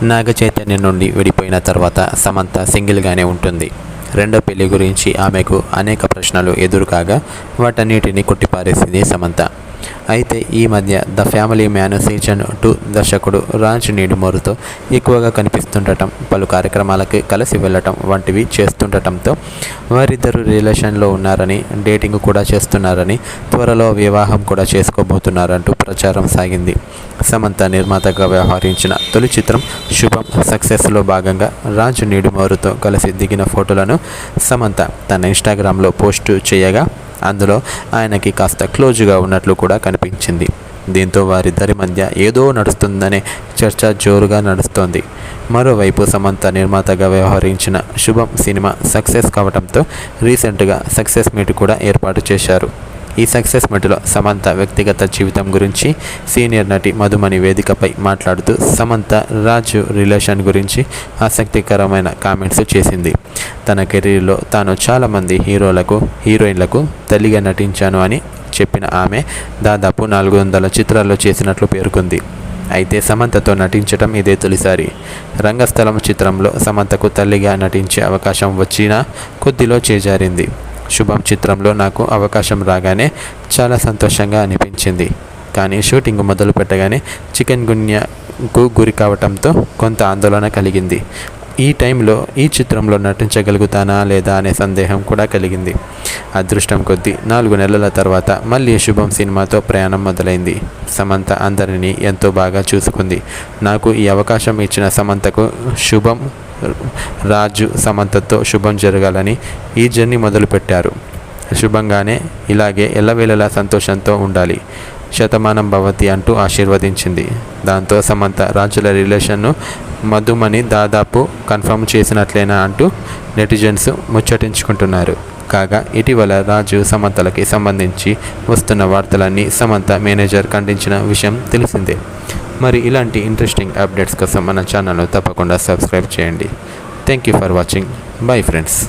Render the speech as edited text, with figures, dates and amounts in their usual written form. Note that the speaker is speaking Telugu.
నాగ చైతన్య నుండి విడిపోయిన తర్వాత సమంత సింగిల్గానే ఉంటుంది. రెండో పెళ్లి గురించి ఆమెకు అనేక ప్రశ్నలు ఎదురుకాగా వాటన్నిటిని కొట్టిపారేసింది సమంత. అయితే ఈ మధ్య ద ఫ్యామిలీ మ్యాన్ సీజన్ 2 దర్శకుడు రాజ్ నీడుమోరుతో ఎక్కువగా కనిపిస్తుండటం, పలు కార్యక్రమాలకి కలిసి వెళ్ళటం వంటివి చేస్తుండటంతో వారిద్దరూ రిలేషన్లో ఉన్నారని, డేటింగ్ కూడా చేస్తున్నారని, త్వరలో వివాహం కూడా చేసుకోబోతున్నారంటూ ప్రచారం సాగింది. సమంత నిర్మాతగా వ్యవహరించిన తొలి చిత్రం శుభం సక్సెస్లో భాగంగా రాజ్ నీడుమోరుతో కలిసి దిగిన ఫోటోలను సమంత తన ఇన్స్టాగ్రామ్లో పోస్టు చేయగా అందులో ఆయనకి కాస్త క్లోజ్గా ఉన్నట్లు కూడా కనిపించింది. దీంతో వారిద్దరి మధ్య ఏదో నడుస్తుందనే చర్చ జోరుగా నడుస్తోంది. మరోవైపు సమంత నిర్మాతగా వ్యవహరించిన శుభం సినిమా సక్సెస్ కావడంతో రీసెంట్గా సక్సెస్ మీట్ కూడా ఏర్పాటు చేశారు. ఈ సక్సెస్ మీట్లో సమంత వ్యక్తిగత జీవితం గురించి సీనియర్ నటి మధుమణి వేదికపై మాట్లాడుతూ సమంత రాజు రిలేషన్ గురించి ఆసక్తికరమైన కామెంట్స్ చేసింది. తన కెరీర్లో తాను చాలామంది హీరోయిన్లకు తల్లిగా నటించాను అని చెప్పిన ఆమె దాదాపు 400 చిత్రాల్లో చేసినట్లు పేర్కొంది. అయితే సమంతతో నటించడం ఇదే తొలిసారి. రంగస్థలం చిత్రంలో సమంతకు తల్లిగా నటించే అవకాశం వచ్చినా కొద్దిలో చేజారింది. శుభం చిత్రంలో నాకు అవకాశం రాగానే చాలా సంతోషంగా అనిపించింది. కానీ షూటింగ్ మొదలు పెట్టగానే చికెన్ గున్యాకు గురి కావడంతో కొంత ఆందోళన కలిగింది. ఈ టైంలో ఈ చిత్రంలో నటించగలుగుతానా లేదా అనే సందేహం కూడా కలిగింది. అదృష్టం కొద్దీ 4 నెలల తర్వాత మళ్ళీ శుభం సినిమాతో ప్రయాణం మొదలైంది. సమంత అందరినీ ఎంతో బాగా చూసుకుంది. నాకు ఈ అవకాశం ఇచ్చిన సమంతకు శుభం, రాజు సమంతతో శుభం జరగాలని ఈ జర్నీ మొదలుపెట్టారు. శుభంగానే ఇలాగే ఎల్లవేళలా సంతోషంతో ఉండాలి, శతమానం భవతి అంటూ ఆశీర్వదించింది. దాంతో సమంత రాజుల రిలేషన్ను మధుమణి దాదాపు కన్ఫర్మ్ చేసినట్లేనా అంటూ నెటిజన్స్ ముచ్చటించుకుంటున్నారు. కాగా ఇటీవల రాజు సమంతలకి సంబంధించి వస్తున్న వార్తలన్నీ సమంత మేనేజర్ ఖండించిన విషయం తెలిసిందే. మరి ఇలాంటి ఇంట్రెస్టింగ్ అప్డేట్స్ కోసం మన ఛానల్ను తప్పకుండా సబ్స్క్రైబ్ చేయండి. Thank you for watching. Bye friends.